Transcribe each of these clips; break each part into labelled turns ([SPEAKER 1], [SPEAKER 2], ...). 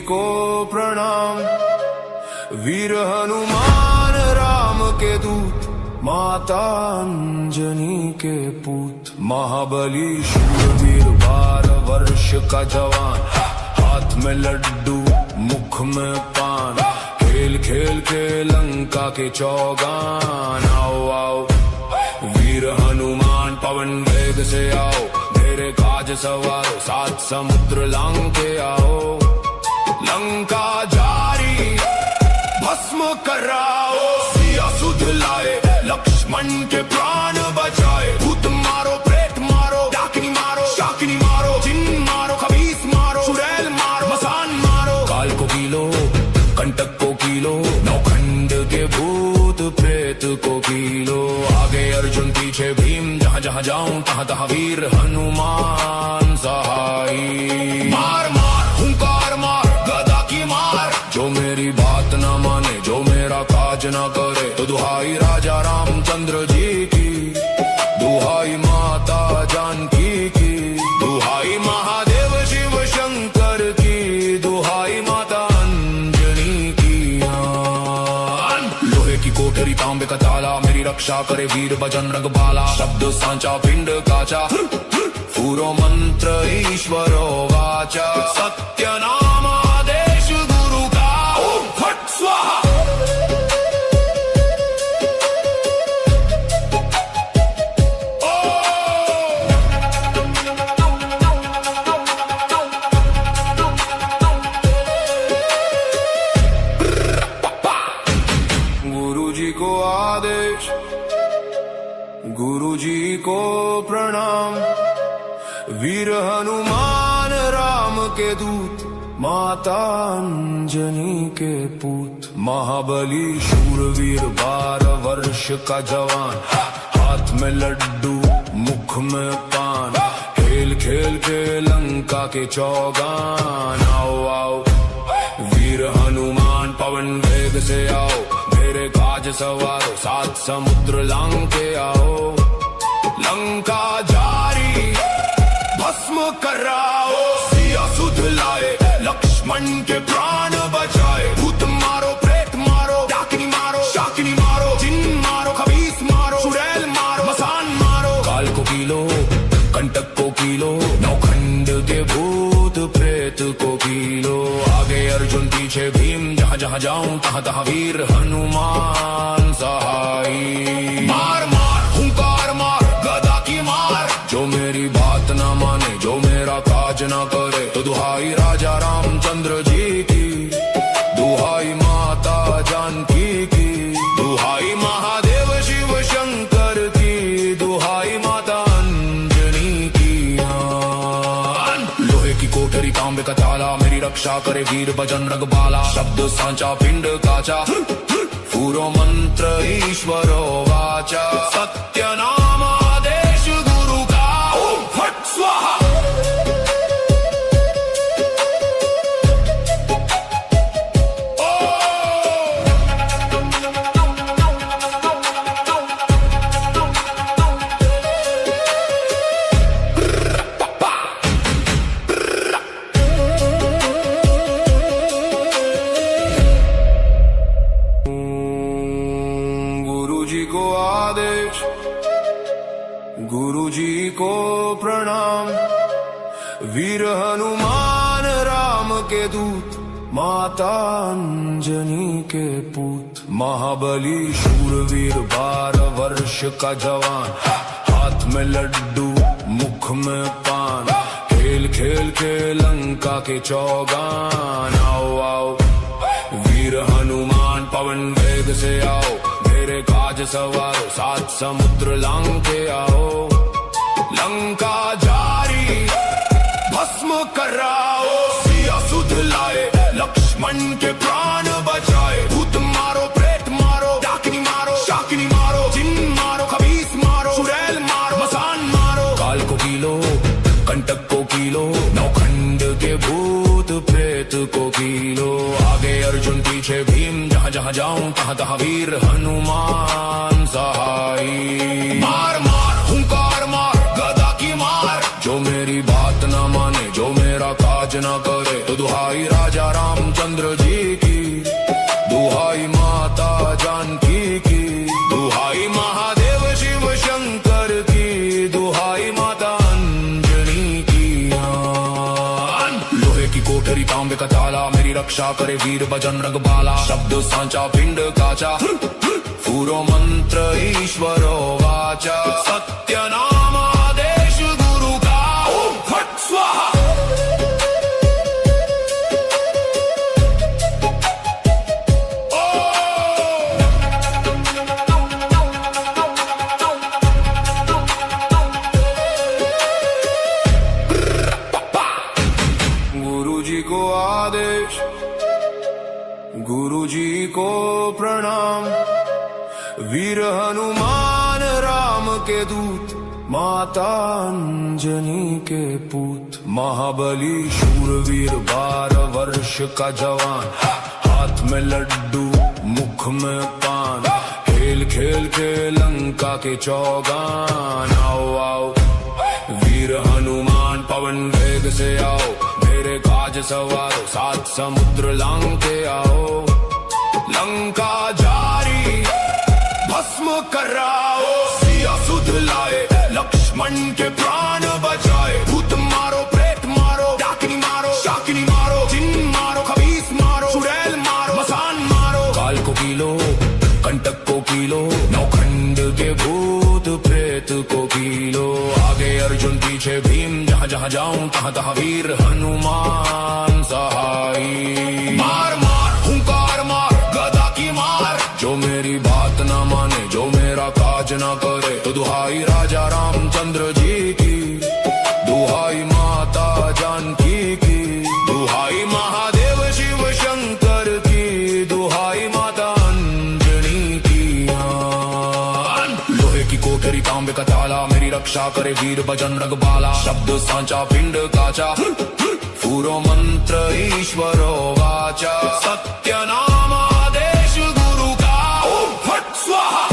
[SPEAKER 1] को प्रणाम। वीर हनुमान राम के दूत, माता अंजनी के पूत। महाबली शूरवीर 12 वर्ष का जवान, हाथ में लड्डू मुख में पान। खेल खेल के लंका के चौगान। आओ आओ वीर हनुमान पवन वेग से आओ, मेरे काज सवारो 7 समुद्र लांग के आओ। लंका जारी भस्म कराओ, सिया सुध लाए लक्ष्मण के प्राण बचाए। भूत मारो प्रेत मारो, डाकिनी मारो शाकिनी मारो, जिन मारो खबीस मारो, चुड़ैल मारो मसान मारो। काल को कीलो कंटक को कीलो, नौखंड के भूत प्रेत को कीलो। आगे अर्जुन पीछे भीम, जहाँ जहाँ जाऊं तहाँ तहाँ वीर हनुमान सहाई। मार मार हुंकार मार गदा की मार, जो मेरी बात न माने जो मेरा काज न करे। तो दुहाई राजा रामचंद्र जी की, दुहाई माता जानकी की, दुहाई महादेव शिव शंकर की, दुहाई माता अंजनी की। लोहे की कोठरी तांबे का ताला, मेरी रक्षा करे वीर बजरंग बाला। शब्द सांचा पिंड काचा, पूरो मंत्र ईश्वरो वाचा। सत्य नाम आदेश गुरु का, ओम फट स्वाहा। गुरुजी को आदेश, गुरुजी को प्रणाम। वीर हनुमान राम के दूत, माता अंजनी के पूत। महाबली शूरवीर 12 वर्ष का जवान, हाथ में लड्डू मुख में पान। खेल खेल के लंका के चौगान। आओ आओ वीर हनुमान पवन वेग से आओ, मेरे काज सवारो 7 समुद्र लांग के आओ। लंका जारी भस्म कराओ, सिया सुध लाए लक्ष्मण के प्राण बचाए। भूत मारो प्रेत मारो, डाकिनी मारो शाकिनी मारो, जिन मारो खबीस मारो, चुड़ैल मारो मसान मारो। काल को कीलो कंटक को कीलो, नौखंड के भूत प्रेत को कीलो। आगे अर्जुन पीछे भीम, जहाँ जहाँ जाऊं तहाँ तहाँ वीर हनुमान सहाई। मार मार हुंकार मार गदा की मार, जो मेरी बात न माने जो मेरा काज न करे। तो दुहाई राजा रामचंद्र जी की, दुहाई माता जानकी की, दुहाई महादेव शिव शंकर की, दुहाई माता अंजनी की। लोहे की कोठरी तांबे का ताला, मेरी रक्षा करे वीर बजरंग बाला। शब्द सांचा पिंड काचा, पूरो मंत्र ईश्वरो वाचा। सत्य नाम आदेश गुरु का, ओम फट स्वाहा। गुरुजी को आदेश, गुरुजी को प्रणाम। वीर हनुमान राम के दूत, माता अंजनी के पूत। महाबली शूरवीर 12 वर्ष का जवान, हाथ में लड्डू मुख में पान। खेल खेल के लंका के चौगान। आओ आओ वीर हनुमान पवन वेग से आओ, मेरे काज सवारो 7 समुद्र लांग के आओ। लंका जारी भस्म कराओ, सिया सुध लाए लक्ष्मण के प्राण बचाए। भूत मारो प्रेत मारो, डाकिनी मारो शाकिनी मारो, जिन मारो खबीस मारो, चुड़ैल मारो मसान मारो। काल को कीलो कंटक को कीलो, नौखंड के भूत प्रेत को कीलो। आगे अर्जुन पीछे भीम, जहाँ जहाँ जाऊं तहाँ तहाँ वीर हनुमान सहाई। मार मार हुंकार मार गदा की मार, जो मेरी बात न माने जो मेरा काज न करे। तो दुहाई राजा राम का ताला, मेरी रक्षा करे वीर बजरंग बाला। शब्द सांचा पिंड काचा, पूरो मंत्र ईश्वरो वाचा। सत्य नाम आदेश गुरु का, ओम फट स्वाहा। को आदेश, गुरु जी को प्रणाम। वीर हनुमान राम के दूत, माता अंजनी के पूत। महाबली शूरवीर 12 वर्ष का जवान, हाथ में लड्डू मुख में पान। खेल खेल के लंका के चौगान। आओ आओ वीर हनुमान पवन वेग से आओ, मेरे काज सवारो 7 समुद्र लांग के आओ। लंका जारी भस्म कराओ, सिया सुध लाए लक्ष्मण के प्राण बचाए। भूत मारो प्रेत मारो, डाकिनी मारो शाकिनी मारो। जिन मारो खबीस मारो, चुड़ैल मारो मसान मारो। काल को कीलो कंटक को कीलो, नौखंड के भूत प्रेत को कीलो। आगे अर्जुन पीछे भीम, जहाँ जहाँ जाऊं तहाँ तहाँ वीर हनुमान सहाई। मार मार हुंकार मार गदा की मार, जो मेरी बात ना माने जो मेरा काज ना करे। तो दुहाई राजा रामचंद्र जी की, दुहाई माता जानकी की। दुहाई महादेव शिव शंकर की, दुहाई माता अंजनी की। लोहे की कोठरी तांबे का ताला, मेरी रक्षा करे वीर बजरंग बाला। शब्द सांचा पिंड काचा, पूरो मंत्र ईश्वरो वाचा। सत्य नाम आदेश गुरु का, ओम फट स्वाहा।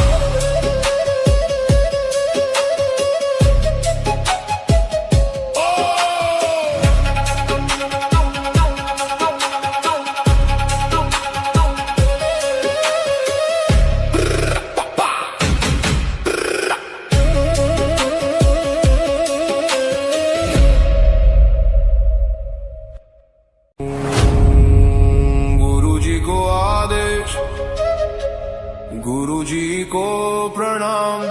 [SPEAKER 1] गुरु जी को प्रणाम।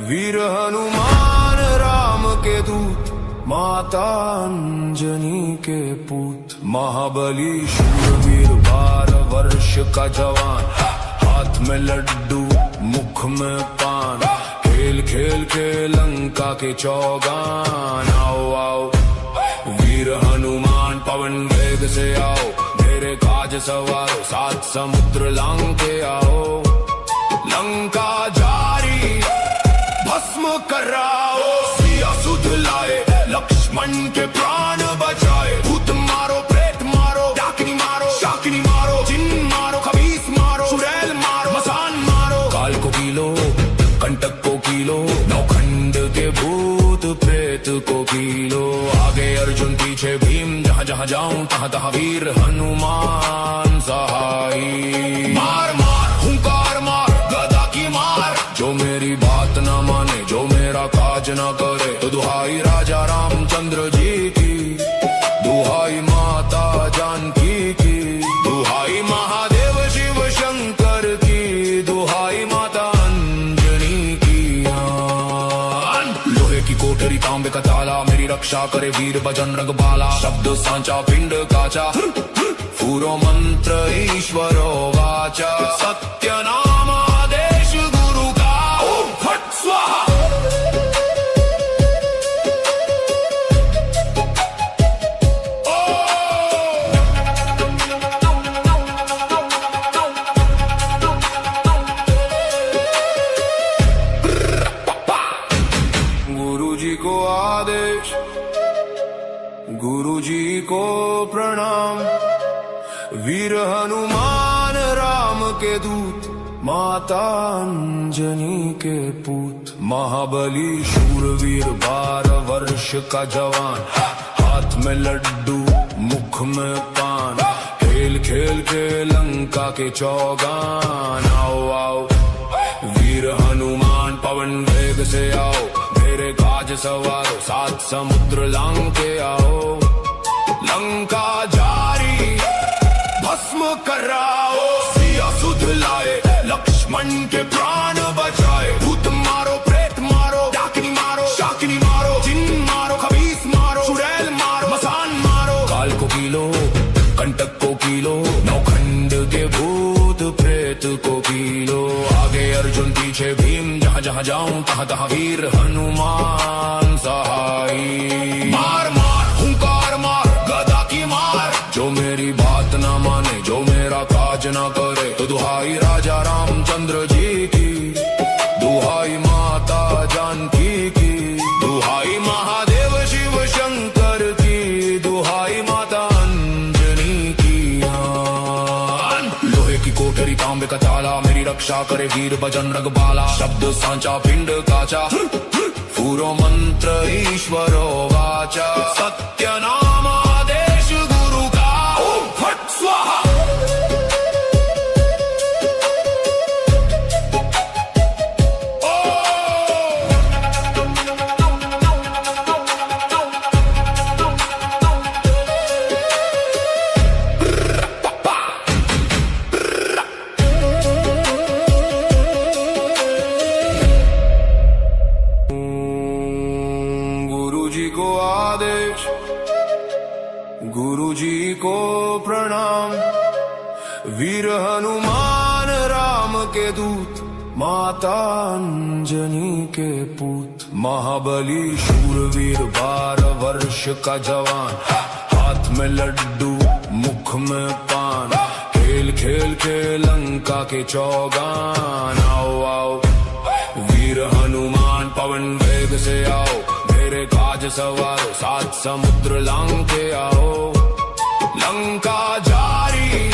[SPEAKER 1] वीर हनुमान राम के दूत, माता अंजनी के पूत। महाबली शूरवीर 12 वर्ष का जवान, हाथ में लड्डू मुख में पान। खेल खेल के लंका के चौगान। आओ आओ वीर हनुमान पवन वेग से आओ, मेरे काज सवारो 7 समुद्र लांग के आओ। लंका जारी भस्म कराओ, सिया सुध लाए लक्ष्मण के प्राण बचाए। भूत मारो प्रेत मारो, डाकिनी मारो शाकिनी मारो। जिन मारो खबीस मारो, चुड़ैल मारो मसान मारो। काल को कीलो कंटक को कीलो, नौखंड के भूत प्रेत को कीलो। आगे अर्जुन पीछे भीम, जहाँ जहाँ जाऊं तहाँ तहाँ वीर हनुमान सहाई। मार मार हुंकार मार गदा की मार, जो मेरी बात ना माने जो मेरा काज ना करे। तो दुहाई राजा रामचंद्र जी की, दुहाई माता जानकी की। दुहाई महादेव शिव शंकर की, दुहाई माता अंजनी की। लोहे की कोठरी तांबे का ताला, मेरी रक्षा करे वीर बजरंग बाला। शब्द सांचा पिंड काचा, पूरो मंत्र ईश्वरो वाचा। सत्य नाम आदेश गुरु का, ओम फट स्वाहा। गुरु जी को आदेश, गुरु जी को प्रणाम। वीर हनुमान राम के दूत, माता अंजनी के पूत। महाबली शूरवीर 12 वर्ष का जवान, हाथ में लड्डू मुख में पान। खेल खेल के लंका के चौगान। आओ आओ वीर हनुमान पवन वेग से आओ, मेरे काज सवारो 7 समुद्र लांग के आओ। लंका जा भस्म कराओ। सिया सुध लाए, लक्ष्मण के प्राण बचाए। भूत मारो, प्रेत मारो, डाकिनी मारो, शाकिनी मारो, जिन मारो, खबीस मारो, चुड़ैल मारो, मसान मारो। काल को कीलो, कंटक को कीलो, नौखंड के भूत प्रेत को कीलो। आगे अर्जुन पीछे भीम, जहाँ जहाँ जाऊं तहाँ तहाँ वीर हनुमान सहाई। मार मार हुंकार मार, गदा की मार। जो मेरी बात ना माने, जो मेरा काज ना करे, तो दुहाई राजा रामचंद्र जी की, दुहाई माता जानकी की, दुहाई महादेव शिव शंकर की, दुहाई माता अंजनी की। लोहे की कोठरी तांबे का ताला, मेरी रक्षा करे वीर बजरंग बाला। शब्द सांचा पिंड काचा, पूरो मंत्र ईश्वरो वाचा। सत्य नाम आदेश गुरु का, ओम फट स्वाहा। गुरु जी को प्रणाम। वीर हनुमान राम के दूत, माता अंजनी के पूत। महाबली शूरवीर 12 वर्ष का जवान, हाथ में लड्डू मुख में पान। खेल खेल के लंका के चौगान। आओ आओ वीर हनुमान, पवन वेग से आओ। मेरे काज सवारो, 7 समुद्र लांग के आओ। लंका जारी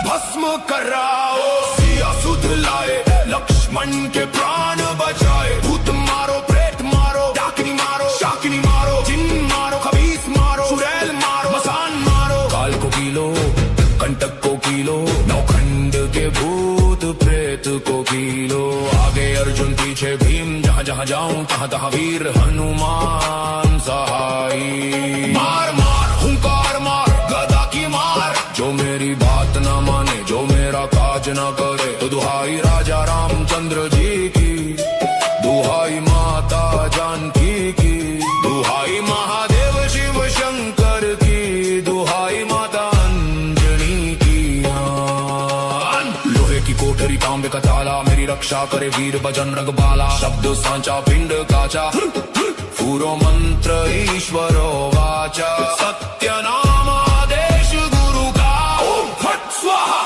[SPEAKER 1] भस्म कराओ। सिया सुध लाए, लक्ष्मण के प्राण बचाए। भूत मारो, प्रेत मारो, डाकिनी मारो, शाकिनी मारो, जिन मारो, खबीस मारो, चुड़ैल मारो, मसान मारो। काल को कीलो, कंटक को कीलो, नौखंड के भूत प्रेत को कीलो। आगे अर्जुन पीछे भीम, जहाँ जहाँ जाऊं तहाँ तहाँ वीर हनुमान सहाई। मार मार हुंकार मार, गदा की मार। जो मेरी बात ना माने, जो मेरा काज ना करे, तो दुहाई राजा रामचंद्र जी की, दुहाई माता जानकी की, दुहाई महादेव शिव शंकर की, दुहाई माता अंजनी की। लोहे की कोठरी तांबे का ताला, मेरी रक्षा करे वीर बजरंग बाला। शब्द सांचा पिंड काचा, पूरो मंत्र ईश्वरो वाचा। सत्य नाम आदेश गुरु का, ओम फट स्वाहा।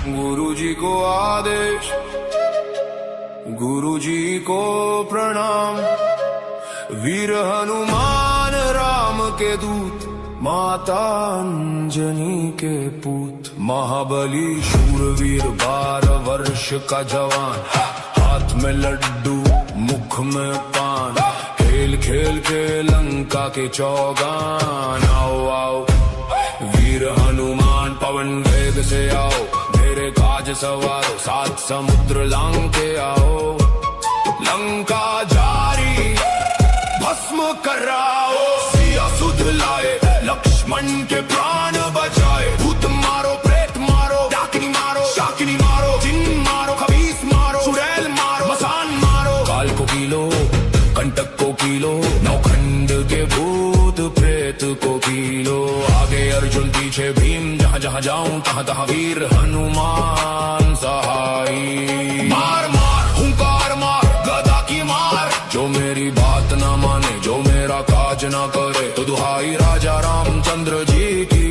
[SPEAKER 1] गुरु जी को आदेश, गुरु जी को प्रणाम। वीर हनुमान राम के दूत, माता अंजनी के पूत। महाबली शूरवीर 12 वर्ष का जवान, हाथ में लड्डू मुख में पान। खेल खेल के लंका के चौगान। आओ आओ वीर हनुमान, पवन वेग से आओ। मेरे काज सवारो, 7 समुद्र लांग के आओ। लंका जारी भस्म कराओ। सिया सुध लाए, लक्ष्मण के प्राण बचाए। भूत मारो, प्रेत मारो, डाकिनी मारो, शाकिनी मारो, जिन मारो, खबीस मारो, चुड़ैल मारो, मसान मारो। काल को कीलो, कंटक को कीलो, नौखंड के भूत प्रेत को कीलो। आगे अर्जुन पीछे भीम, जहाँ जहाँ जाऊं तहाँ तहाँ वीर हनुमान सहाई। मार मार हुंकार मार, गदा की मार। जो मेरी बात ना माने, जो मेरा काज ना करे, तो दुहाई राजा रामचंद्र जी की,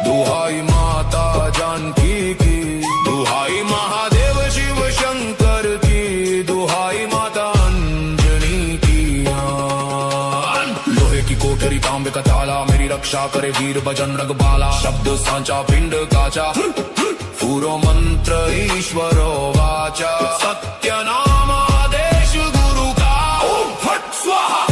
[SPEAKER 1] दुहाई माता जानकी की, दुहाई महादेव शिव शंकर की, दुहाई माता अंजनी की। लोहे की कोठरी तांबे का ताला, मेरी रक्षा करे वीर बजरंग बाला। शब्द सांचा पिंड काचा, पूरो मंत्र ईश्वरो वाचा। सत्य नाम आदेश गुरु का, ओम फट स्वाहा।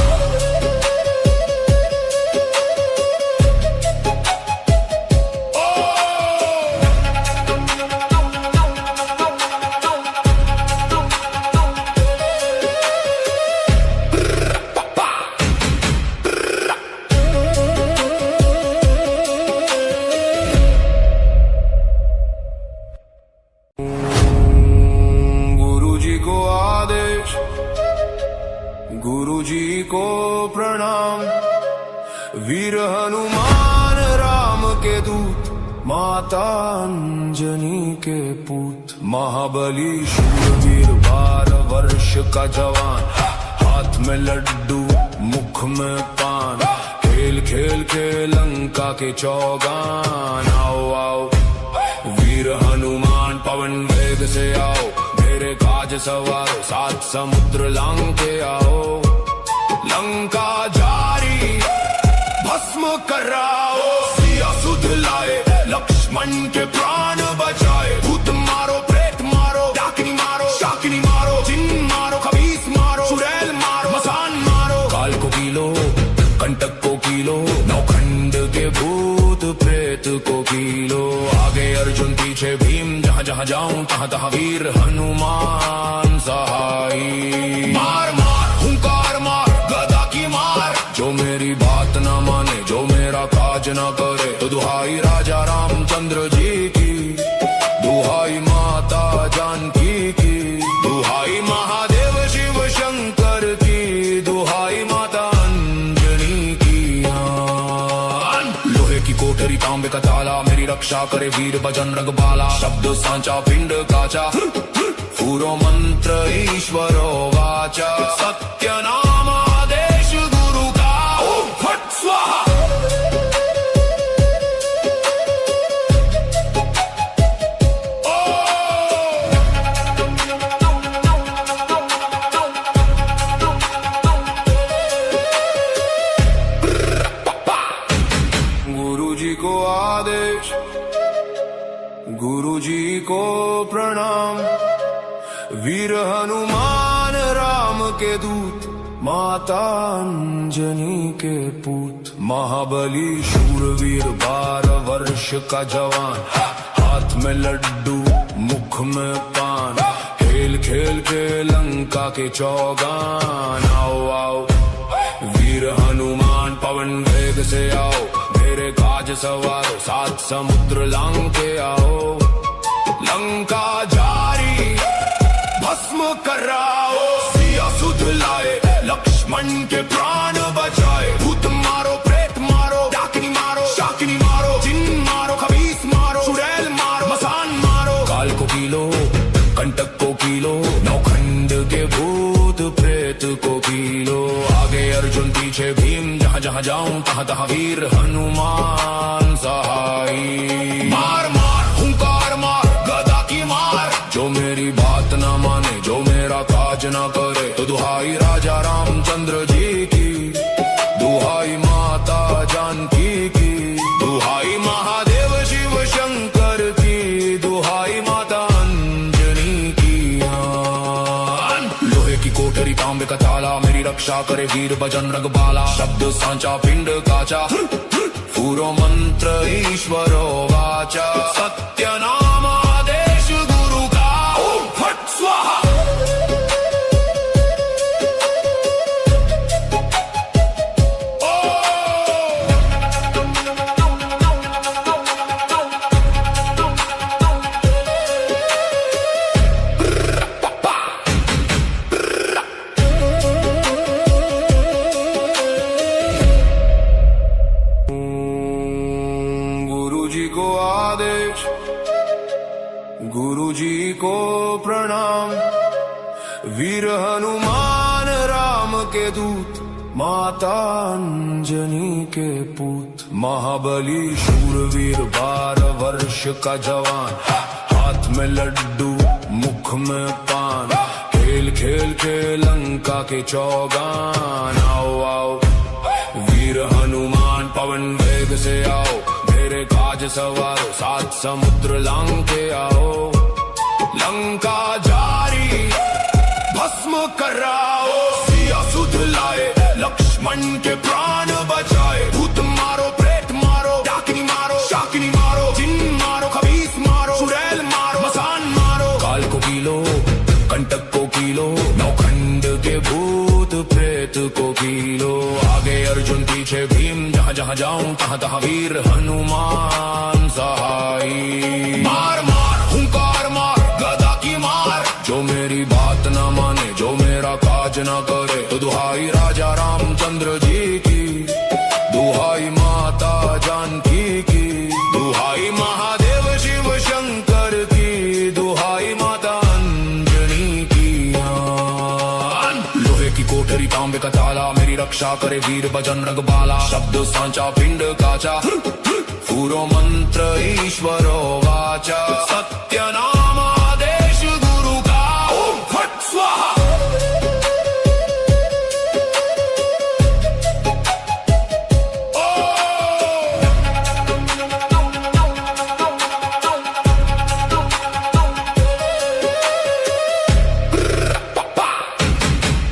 [SPEAKER 1] गुरुजी को प्रणाम। वीर हनुमान राम के दूत, माता अंजनी के पूत। महाबली शूरवीर 12 वर्ष का जवान, हाथ में लड्डू मुख में पान। खेल खेल के लंका के चौगान। आओ आओ वीर हनुमान पवन वेग से आओ, मेरे काज सवारो 7 समुद्र लांग के आओ। लंका जारी भस्म कराओ, सिया सुध लाए लक्ष्मण के प्राण बचाए। भूत मारो प्रेत मारो, डाकिनी मारो शाकिनी मारो, जिन मारो खबीस मारो, चुड़ैल मारो मसान मारो। काल को कीलो कंटक को कीलो, नौखंड के भूत प्रेत को कीलो। आगे अर्जुन पीछे भीम, जहाँ जहाँ जाऊं तहाँ तहाँ वीर हनुमान सहाई। मार मार हुंकार मार गदा की मार, जो मेरी बात न माने जो मेरा काज न करे। तो दुहाई राजा रामचंद्र जी की, दुहाई माता जानकी की, दुहाई महादेव शिव शंकर की, दुहाई माता अंजनी की। लोहे की कोठरी तांबे का ताला, मेरी रक्षा करे वीर बजरंग बाला। शब्द सांचा पिंड काचा, पूरो मंत्र ईश्वरो वाचा। सत्य नाम आदेश गुरु का, ओम फट स्वाहा। गुरुजी को आदेश, गुरुजी को प्रणाम। वीर हनुमान राम के दूत, माता अंजनी के पूत। महाबली शूरवीर 12 वर्ष का जवान, हाथ में लड्डू मुख में पान। खेल खेल के लंका के चौगान। आओ आओ वीर हनुमान पवन वेग से आओ, मेरे काज सवारो 7 समुद्र लांग के आओ। लंका जारी भस्म कराओ, सिया सुध लाए लक्ष्मण के प्राण बचाए। भूत मारो प्रेत मारो, डाकिनी मारो शाकिनी मारो, जिन मारो खबीस मारो, चुड़ैल मारो मसान मारो। काल को कीलो कंटक को कीलो, नौखंड के भूत प्रेत को कीलो। आगे अर्जुन पीछे भीम, जहाँ जहाँ जाऊं तहाँ तहाँ वीर हनुमान सहाई। मार मार हुंकार मार गदा की मार, जो मेरी बात न माने जो मेरा काज न करे। तो दुहाई राजा रामचंद्र जी की, दुहाई माता जानकी की, दुहाई महादेव शिव शंकर की, दुहाई माता अंजनी की। लोहे की कोठरी तांबे का ताला, मेरी रक्षा करे वीर बजरंग बाला। शब्द सांचा पिंड काचा, पूरो मंत्र ईश्वरो वाचा। सत्य नाम आदेश गुरु का, ओम फट स्वाहा। गुरुजी को आदेश, गुरुजी को प्रणाम। वीर हनुमान राम के दूत, माता अंजनी के पूत। महाबली शूरवीर 12 वर्ष का जवान, हाथ में लड्डू मुख में पान। खेल खेल के लंका के चौगान। आओ आओ वीर हनुमान पवन वेग से आओ, मेरे काज सवारो 7 समुद्र लांग के आओ। लंका जारी भस्म कराओ, सिया सुध लाए लक्ष्मण के प्राण बचाए। भूत मारो प्रेत मारो, डाकिनी मारो शाकिनी मारो, जिन मारो खबीस मारो, चुड़ैल मारो मसान मारो। काल को कीलो कंटक को कीलो, नौखंड के भूत प्रेत को कीलो। आगे अर्जुन पीछे भीम, जहाँ जहाँ जाऊं तहाँ तहाँ वीर हनुमान सहाई। मार मार हुंकार मार गदा की मार, जो मेरी बात न माने जो मेरा काज राज न करे। तो दुहाई राजा रामचंद्र जी की, दुहाई माता जानकी की, दुहाई महादेव शिव शंकर की, दुहाई माता अंजनी की। लोहे की कोठरी तांबे का ताला, मेरी रक्षा करे वीर बजरंग बाला। शब्द सांचा पिंड काचा, पूरो मंत्र ईश्वरो वाचा। सत्य नाम आदेश गुरु का, ओम फट स्वाहा।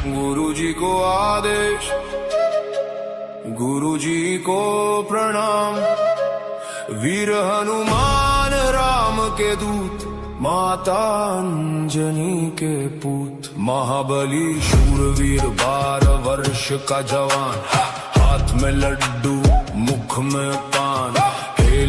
[SPEAKER 1] गुरु जी को आदेश, गुरु जी को प्रणाम। वीर हनुमान राम के दूत, माता अंजनी के पूत। महाबली शूरवीर 12 वर्ष का जवान, हाथ में लड्डू मुख में